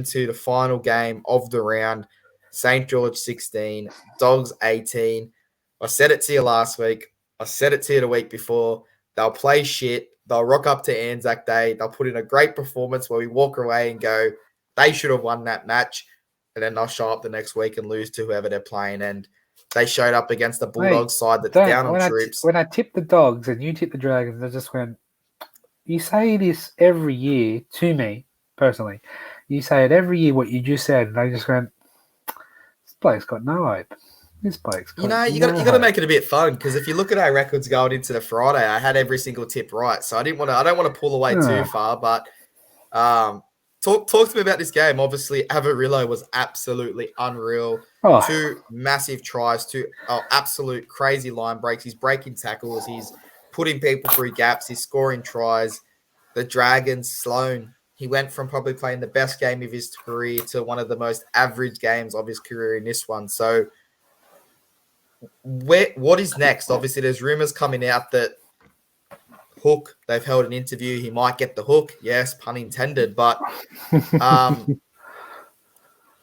into the final game of the round. St. George 16, Dogs 18. I said it to you last week. I said it to you the week before. They'll play shit. They'll rock up to Anzac Day. They'll put in a great performance where we walk away and go, they should have won that match. And then they'll show up the next week and lose to whoever they're playing. And they showed up against the Bulldogs side that's down on troops. When I tipped the Dogs and you tipped the Dragons, I just went, you say this every year to me, personally. You say it every year, what you just said, and I just went, this bloke's got no hope. This bloke's got you got to make it a bit fun, because if you look at our records going into the Friday, I had every single tip right, so I don't want to pull away too far, but talk to me about this game. Obviously, Avarillo was absolutely unreal. 2 massive tries, 2 absolute crazy line breaks. He's breaking tackles. He's putting people through gaps. He's scoring tries. The Dragons, Sloan, he went from probably playing the best game of his career to one of the most average games of his career in this one. So what is next? Obviously, there's rumors coming out that Hook, they've held an interview. He might get the hook. Yes, pun intended. But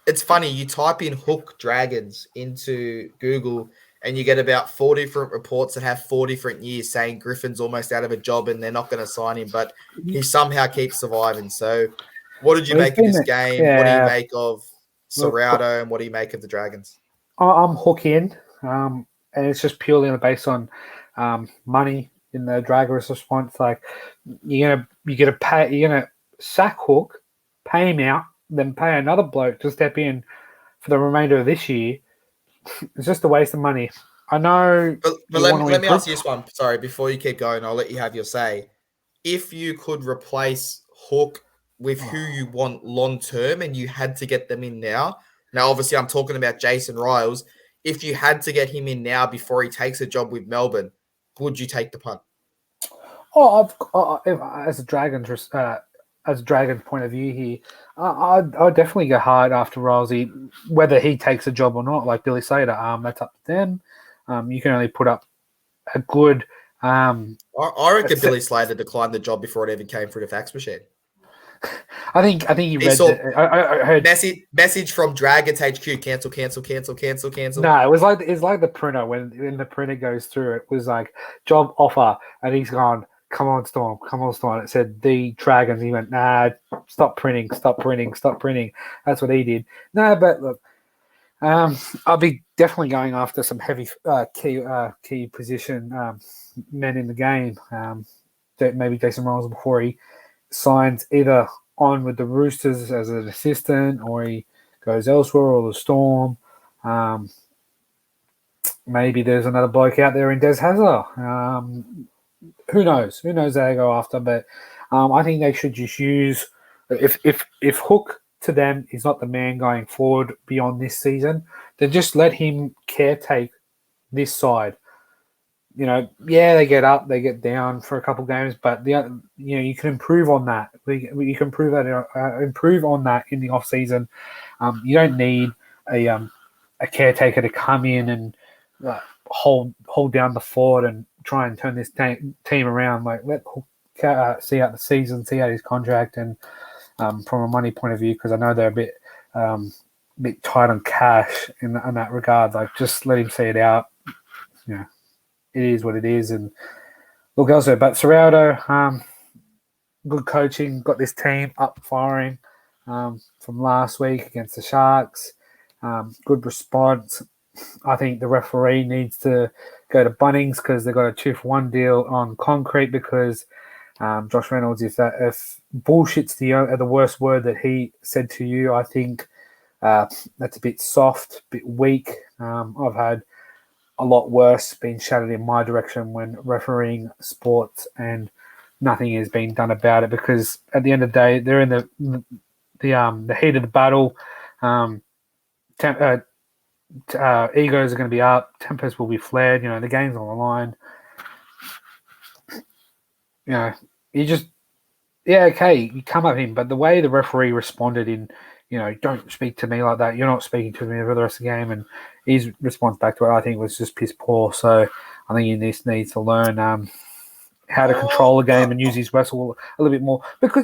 it's funny. You type in Hook Dragons into Google and you get about 4 different reports that have 4 different years saying Griffin's almost out of a job and they're not going to sign him, but he somehow keeps surviving. So what did you make of this game? Yeah. What do you make of Serrado and what do you make of the Dragons? I'm Hook in, and it's just purely based on money in the Dragons response. Like you're gonna sack Hook, pay him out, then pay another bloke to step in for the remainder of this year. It's just a waste of money. I know. But let me ask you this one. Sorry, before you keep going, I'll let you have your say. If you could replace Hook with who you want long term and you had to get them in now, obviously I'm talking about Jason Riles. If you had to get him in now before he takes a job with Melbourne, would you take the punt? As a Dragons point of view here, I'd definitely go hard after Rousey, whether he takes a job or not. Like Billy Slater, that's up to them. You can only put up a good. I reckon Billy Slater declined the job before it even came through the fax machine. I think he read. I heard message from Dragons HQ: cancel. No, it was like the printer when the printer goes through. It was like job offer, and he's gone. Come on, Storm. It said the Dragons. He went, nah, stop printing. That's what he did. No, but look, I'll be definitely going after some heavy key position men in the game. Maybe Jason Riles before he signs either on with the Roosters as an assistant or he goes elsewhere or the Storm. Maybe there's another bloke out there in Des Hazard. Who knows? Who knows they go after? But I think they should just use if Hook to them is not the man going forward beyond this season, then just let him caretake this side. They get up, they get down for a couple games, but you can improve on that. You can improve on that in the off season. You don't need a caretaker to come in and hold down the fort and try and turn this team around. Like let see out the season, see out his contract, and from a money point of view, because I know they're a bit tight on cash in that regard. Like just let him see it out. It is what it is, and look elsewhere. But Serrado, good coaching, got this team up firing from last week against the Sharks. Good response. I think the referee needs to go to Bunnings because they've got a 2-for-1 deal on concrete because Josh Reynolds, if bullshit's the worst word that he said to you, I think that's a bit soft, a bit weak. I've had a lot worse being shouted in my direction when refereeing sports and nothing is being done about it because at the end of the day, they're in the heat of the battle. Egos are going to be up. Tempers will be flared. The game's on the line. You come at him, but the way the referee responded in, don't speak to me like that. You're not speaking to me for the rest of the game. And his response back to it, I think, was just piss poor. So I think he needs to learn how to control the game and use his wrestle a little bit more. Because,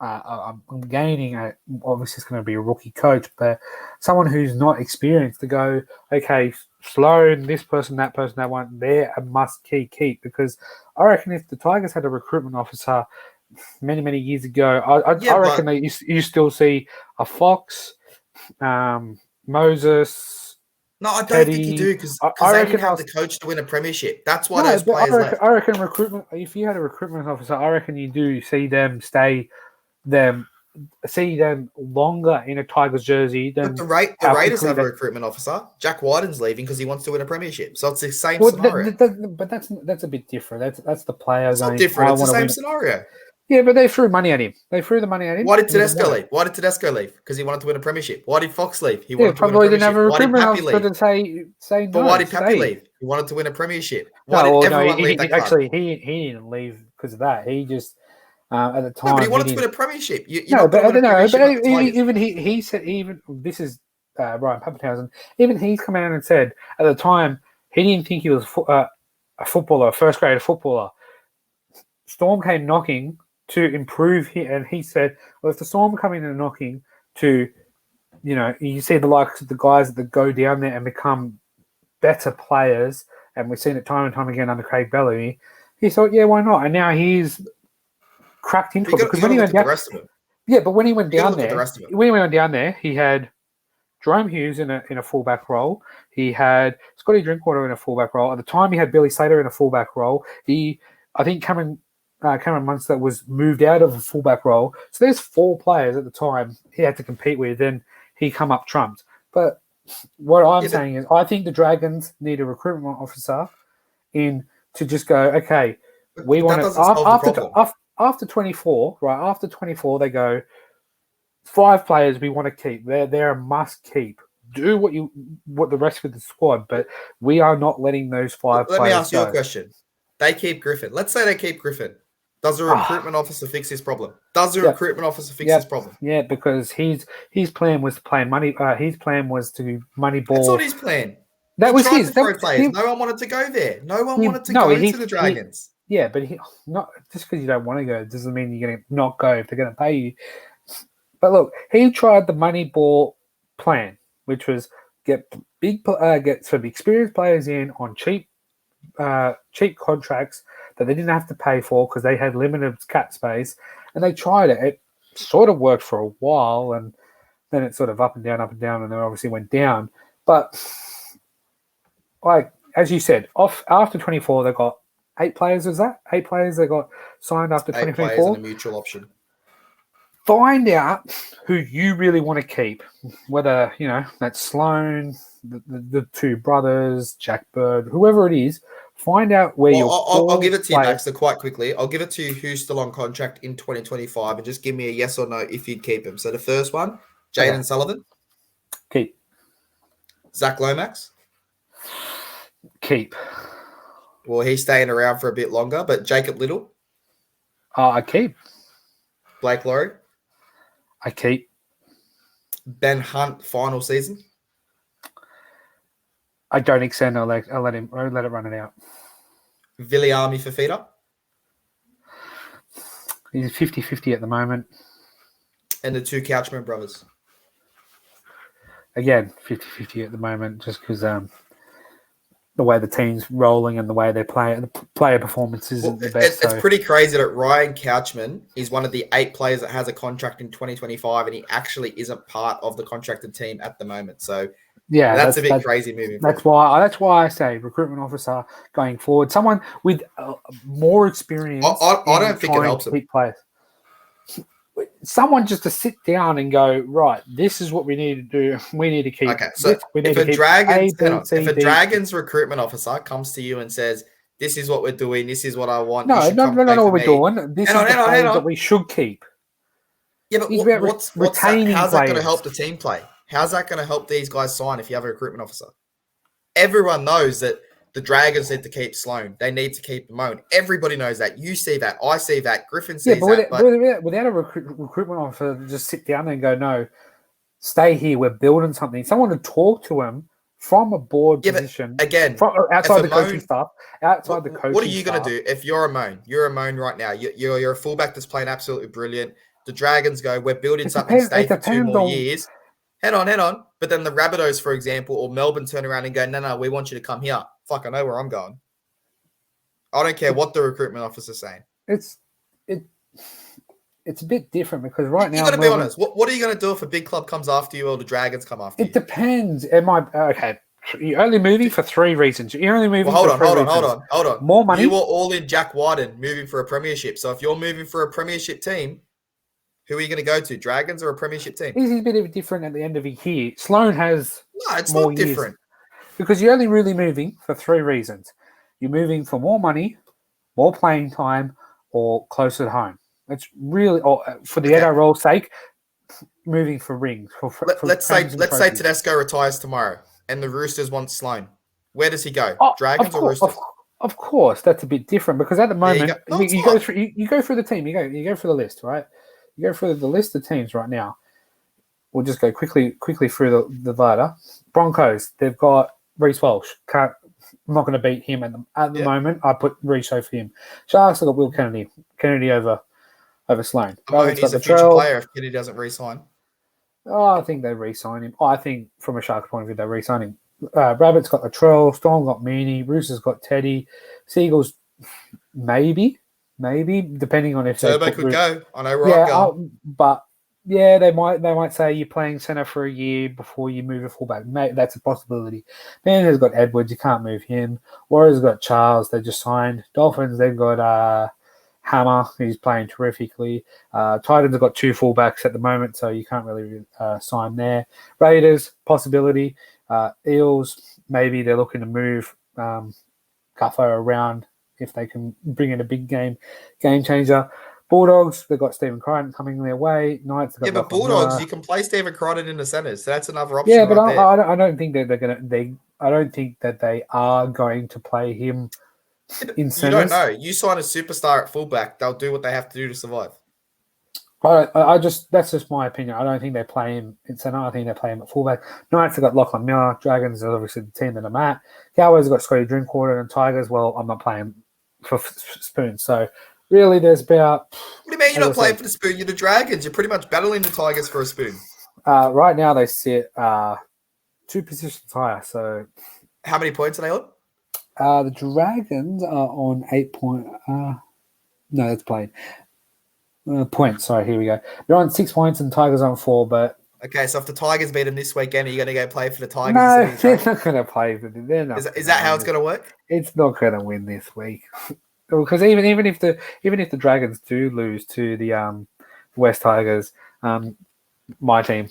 I'm gaining obviously it's going to be a rookie coach, but someone who's not experienced to go, okay, Sloan, this person, that one, they're a must keep because I reckon if the Tigers had a recruitment officer many years ago, I reckon that you still see a Fox, Moses. No, I don't Teddy, think you do because I they reckon didn't have the coach to win a premiership. That's why those players left. I reckon recruitment. If you had a recruitment officer, I reckon you do see them longer in a Tigers jersey than. But the Raiders have a recruitment officer. Jack Wyden's leaving because he wants to win a premiership. So it's the same scenario. But that's a bit different. That's the player. It's not different. It's the same scenario. Yeah, but they threw money at him. Why did Tedesco leave? Why did Tedesco leave? Because he wanted to win a premiership. Why did Fox leave? He wanted to win a premiership. Didn't have a recruitment officer to say no. But why did Pappy leave? He wanted to win a premiership. Why did everyone leave that club? He didn't leave because of that. He just at the time. No, but he wanted to win a premiership. Even he said this is Ryan Pappenhausen. Even he's come out and said at the time he didn't think he was a footballer, a first grade footballer. Storm came knocking to improve here, and he said, "Well, if the Storm come in and knocking to, you see the likes of the guys that go down there and become better players, and we've seen it time and time again under Craig Bellamy." He thought, "Yeah, why not?" And now he's cracked into it because when he went down, but when he went down there, he had Jerome Hughes in a fullback role. He had Scotty Drinkwater in a fullback role. At the time, he had Billy Slater in a fullback role. I think Cameron Munster was moved out of a fullback role. So there's 4 players at the time he had to compete with, and he come up trumped. But what I'm saying is I think the Dragons need a recruitment officer in to just go, okay, we want to after 24, right? After 24, they go 5 players we want to keep. They're a must keep. Do what the rest of the squad, but we are not letting those 5 players go. Let me ask you a question. They keep Griffin. Let's say they keep Griffin. Does a recruitment officer fix this problem? This problem? Yeah, because his plan was to play money. His plan was to money ball. That's not his plan. That was his. No one wanted to go there. No one wanted to go to the Dragons. But not just because you don't want to go doesn't mean you're going to not go if they're going to pay you. But look, he tried the money ball plan, which was get some experienced players in on cheap contracts that they didn't have to pay for because they had limited cap space, and they tried it. It sort of worked for a while, and then it sort of up and down, and then obviously went down. But like as you said, after 24, they got 8 players. Was that 8 players they got signed after 2024? 8 players and a mutual option. Find out who you really want to keep, whether that's Sloan, the 2 brothers, Jack Bird, whoever it is. Find out where I'll give it to you, Max, quite quickly. I'll give it to you who's still on contract in 2025 and just give me a yes or no if you'd keep him. So the first one, Jaden Sullivan. Keep. Zach Lomax. Keep. Well, he's staying around for a bit longer, but Jacob Little. I keep. Blake Laurie. I keep. Ben Hunt, final season. I don't extend. I'll let it run it out. Viliami Fafita. He's 50-50 at the moment. And the 2 Couchman brothers. Again, 50-50 at the moment, just because the way the team's rolling and the way they play, the player performance isn't the best. It's pretty crazy that Ryan Couchman is one of the 8 players that has a contract in 2025, and he actually isn't part of the contracted team at the moment. So yeah, that's a bit crazy moving forward. That's why I say recruitment officer going forward, someone with more experience. I don't think it helps them. Players. Someone just to sit down and go, right, this is what we need to do. We need to keep. Okay, so if a Dragons recruitment officer comes to you and says, "This is what we're doing. This is what I want." No, what we're doing. This is the players that we should keep. Yeah, but what's that? How's that going to help the team play? How's that going to help these guys sign if you have a recruitment officer? Everyone knows that the Dragons need to keep Sloan. They need to keep Damone. Everybody knows that. You see that. I see that. Griffin sees that. But without a recruitment officer, just sit down there and go, no, stay here. We're building something. Someone to talk to him from a board position. Again, outside the coaching staff. Outside the coaching staff. What are you going to do if you're a Moan? You're a Moan right now. You're a fullback that's playing absolutely brilliant. The Dragons go, we're building It something depends. It stay for 2 depends more on. years. Hang on. But then the Rabbitohs, for example, or Melbourne turn around and go, no, we want you to come here. Fuck, I know where I'm going. I don't care what the recruitment officer's saying. It's a bit different because right now you got to be honest. What are you going to do if a big club comes after you or the Dragons come after you? It depends. Okay? You're only moving for 3 reasons. You're only moving. Hold on. More money. You were all in Jack Wyden moving for a premiership. So if you're moving for a premiership team, who are you going to go to? Dragons or a premiership team? This is a bit different at the end of a year. Sloan has it's more not different. Because you're only really moving for 3 reasons. You're moving for more money, more playing time, or closer to home. It's really, for the NRL's sake, moving for rings. Let's say Tedesco retires tomorrow and the Roosters want Sloan. Where does he go? Dragons or Roosters? Of course, that's a bit different because at the moment you go through the team. You go through the list, right? You go through the list of teams right now. We'll just go quickly through the Vita. Broncos, they've got Reece Walsh. I'm not going to beat him at the moment. I put Reece over him. Sharks have got Will Kennedy. Kennedy over Sloan. He's a future player if Kennedy doesn't re-sign. Oh, I think they re-sign him. I think from a Sharks point of view, they re-sign him. Rabbit's got Latrell. Storm got Meaney. Roosters got Teddy. Seagulls, maybe, depending on if Turbo could go. I know where I'm going. But yeah, they might say you're playing centre for a year before you move a fullback. Mate, that's a possibility. Man has got Edwards. You can't move him. Warriors got Charles. They just signed. Dolphins, they've got Hammer, who's playing terrifically. Titans have got 2 fullbacks at the moment, so you can't really sign there. Raiders, possibility. Eels, maybe they're looking to move Guffer around if they can bring in a big game changer. Bulldogs, they've got Stephen Crichton coming their way. Knights, but Bulldogs, you can play Stephen Crichton in the centres, so that's another option. Yeah, but I don't think that they're going to. I don't think that they are going to play him in centres. You don't know. You sign a superstar at fullback, they'll do what they have to do to survive. That's just my opinion. I don't think they play him in centre. I think they play him at fullback. Knights have got Lachlan Miller. Dragons are obviously the team that I'm at. Cowboys have got Scotty Drinkwater, and Tigers, well, I'm not playing for Spoon. So really, there's about. What do you mean you're not playing for the Spoon? You're the Dragons. You're pretty much battling the Tigers for a Spoon. Right now, they sit 2 positions higher. So, how many points are they on? The Dragons are on 8 points. No, that's played. Points. Sorry, here we go. They're on 6 points and Tigers on 4. But okay, so if the Tigers beat them this weekend, are you going to go play for the Tigers? No, they're not going to play for them. They're not. Is that how it's going to work? It's not going to win this week. Because even if the Dragons do lose to the West Tigers, my team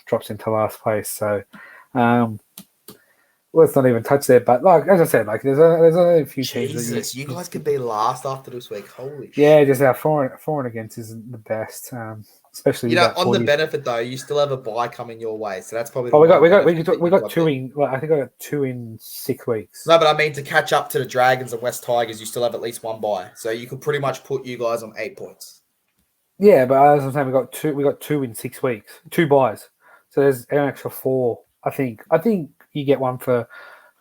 drops into last place. So let's not even touch that. But as I said, there's only a few teams. Jesus, you guys could be last after this week. Holy shit! Yeah, just our for and against isn't the best, especially. On the benefit though, you still have a bye coming your way, so that's probably. We got 2 in. Well, I think I got 2 in 6 weeks. No, but I mean to catch up to the Dragons and West Tigers, you still have at least 1 bye, so you could pretty much put you guys on 8 points. Yeah, but as I'm saying, we got 2 in 6 weeks, 2 buys, so there's an extra 4. I think you get 1 for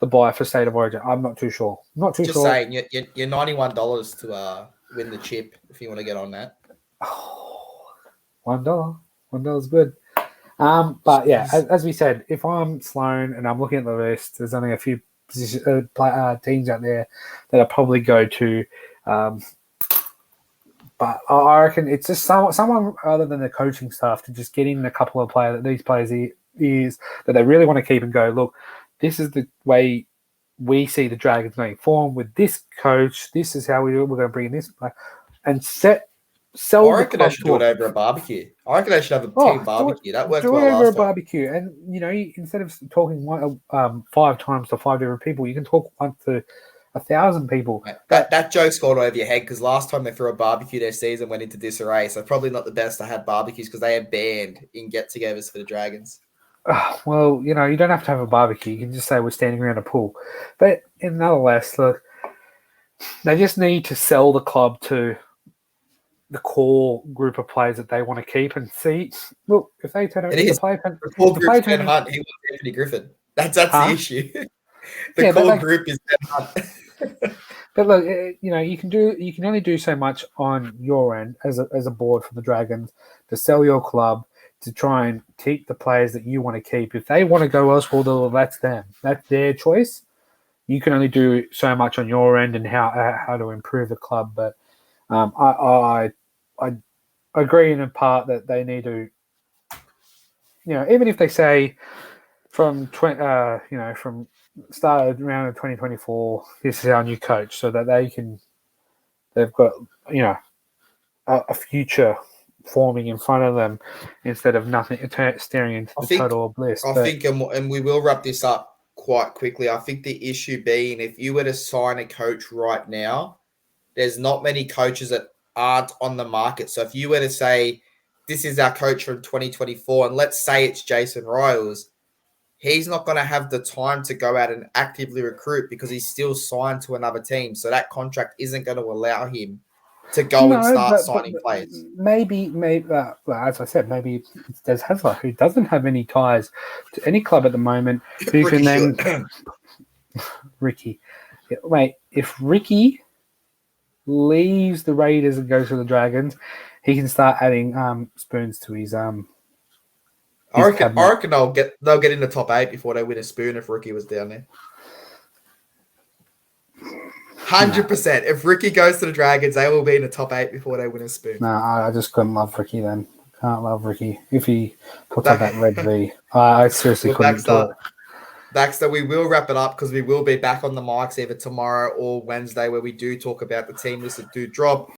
the buy for State of Origin. I'm not too sure. Just saying, you're $91 to win the chip if you want to get on that. $1. $1 good. But yeah, as we said, if I'm Sloan and I'm looking at the list, there's only a few teams out there that I'll probably go to. But I reckon it's just someone other than the coaching staff to just get in a couple of these players is that they really want to keep and go, look, this is the way we see the Dragons going forward with this coach. This is how we do it. We're going to bring in this player and sell. I reckon I should do it over a barbecue. I reckon I should have a team barbecue. That works well. Do it over a barbecue, and instead of talking 5 times to 5 different people, you can talk once to 1,000 people. That joke's gone over your head because last time they threw a barbecue, their season went into disarray. So probably not the best I had barbecues because they had banned in get-togethers for the Dragons. Well, you don't have to have a barbecue. You can just say we're standing around a pool. But nonetheless, look, they just need to sell the club to the core group of players that they want to keep and see. Look, if they turn around the play, the core group is Ben Hunt. He wants Anthony Griffin. That's the issue. The core group is Ben Hunt. But look, you can only do so much on your end as a board for the Dragons to sell your club, to try and keep the players that you want to keep. If they want to go elsewhere, well, that's them. That's their choice. You can only do so much on your end and how to improve the club. But I agree in a part that they need to, even if they say from from start of round of 2024, this is our new coach, so that they've got a future forming in front of them instead of nothing staring into the total bliss. I think, and we will wrap this up quite quickly. I think the issue being, if you were to sign a coach right now, there's not many coaches that aren't on the market. So if you were to say, this is our coach from 2024, and let's say it's Jason Riles, he's not going to have the time to go out and actively recruit because he's still signed to another team. So that contract isn't going to allow him to go and start signing players. Maybe, as I said, maybe it's Des Hasler, who doesn't have any ties to any club at the moment, who can then... Ricky. Wait, if Ricky leaves the Raiders and goes to the Dragons, he can start adding spoons to his I reckon they'll get in the top 8 before they win a spoon if Ricky was down there. 100%. If Ricky goes to the Dragons, they will be in the top 8 before they win a spoon. No, I just couldn't love Ricky then. Can't love Ricky. If he puts up that red V, I seriously couldn't do it. Baxter, we will wrap it up because we will be back on the mics either tomorrow or Wednesday where we do talk about the team list that do drop.